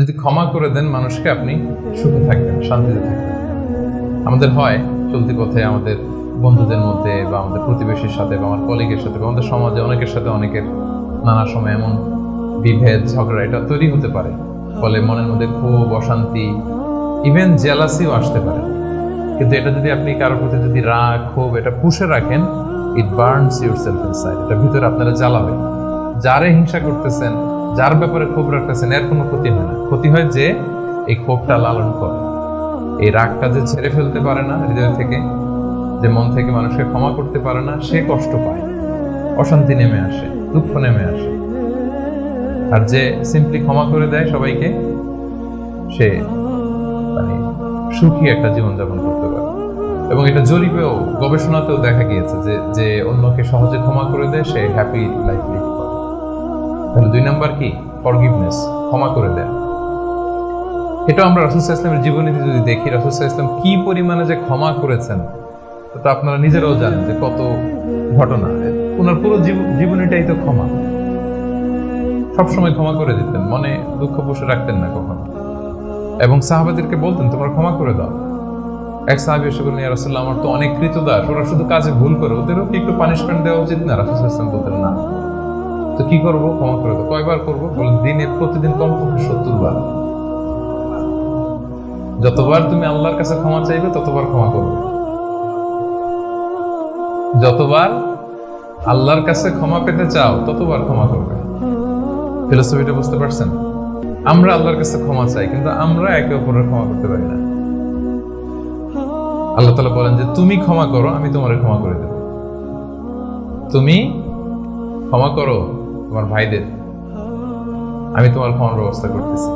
যদি ক্ষমা করে দেন মানুষকে, আপনি সুখে থাকবেন, শান্তিতে থাকবেন। আমাদের হয় চলতি পথে আমাদের বন্ধুদের মধ্যে বা আমাদের প্রতিবেশীর সাথে বা আমার কলিগের সাথে বা আমাদের সমাজে অনেকের সাথে অনেকের নানা সময় এমন বিভেদ ঝগড়া এটা তৈরি হতে পারে, ফলে মনের মধ্যে ক্ষোভ, অশান্তি, ইভেন জেলাসিও আসতে পারে। কিন্তু এটা যদি আপনি কারোর প্রতি যদি রাগ, ক্ষোভ এটা পুষে রাখেন, ইট বার্নস ইউর সেলফ ইনসাইড, এটা ভিতরে আপনারা জ্বালাবে। যারে হিংসা করতেছেন, যার ব্যাপারে ক্ষোভ রাখতেছেন, এর কোনো ক্ষতি হয় না। ক্ষতি হয় যে এই ক্ষোভটা লালন করে, এই রাগটা যে ছেড়ে ফেলতে পারে না হৃদয় থেকে, যে মন থেকে মানুষকে ক্ষমা করতে পারে না, সে কষ্ট পায়, অশান্তি নেমে আসে, দুঃখ নেমে আসে। আর যে সিম্পলি ক্ষমা করে দেয় সবাইকে, সে মানে সুখী একটা জীবনযাপন করতে পারে। এবং এটা জরিপেও, গবেষণাতেও দেখা গিয়েছে যে যে অন্যকে সহজে ক্ষমা করে দেয় সে হ্যাপি লাইফ লিড করে। তাহলে 2 নাম্বার কি? ফরগিভনেস, ক্ষমা করে দেয়। এটা আমরা রাসূল সাল্লাল্লাহু আলাইহি ওয়াসাল্লামের জীবনীতে যদি দেখি, রাসূল সাল্লাল্লাহু আলাইহি ওয়াসাল্লাম কি পরিমাণে যে ক্ষমা করেছেন, তো আপনারা নিজেরাও জানেন যে কত ঘটনা। ওনার পুরো জীবনীটাই তো ক্ষমা। সবসময় ক্ষমা করে দিতেন, মনে দুঃখ পুষে রাখতেন না কখনো। এবং সাহাবাদেরকে বলতেন তোমরা ক্ষমা করে দাও। এক সাহাবী এসে বললেন, ইয়া রাসূলুল্লাহ, আমার তো অনেক কৃতদাস, ওরা শুধু কাজে ভুল করে, ওদেরও কি একটু পানিশমেন্ট দেওয়া উচিত না? রাসূল সাল্লাল্লাহু আলাইহি ওয়াসাল্লাম বলতেন না। তো কি করবো? ক্ষমা করে দাও। কয়বার করবো? বলেন দিনে প্রতিদিন কমপক্ষে 70 বার। যতবার তুমি আল্লাহর কাছে ক্ষমা চাইবে ততবার ক্ষমা করবে। যতবার আল্লাহর কাছে ক্ষমা পেতে চাও ততবার ক্ষমা করবে। ফিলোসফিটা বুঝতে পারছেন? আমরা আল্লাহর কাছে ক্ষমা চাই, কিন্তু আমরা একে অপরের ক্ষমা করতে পারি না। আল্লাহ তাআলা বলেন যে তুমি ক্ষমা করো, আমি তোমারে ক্ষমা করে দেব। তুমি ক্ষমা করো তোমার ভাইদের, আমি তোমার ক্ষমার ব্যবস্থা করতেছি।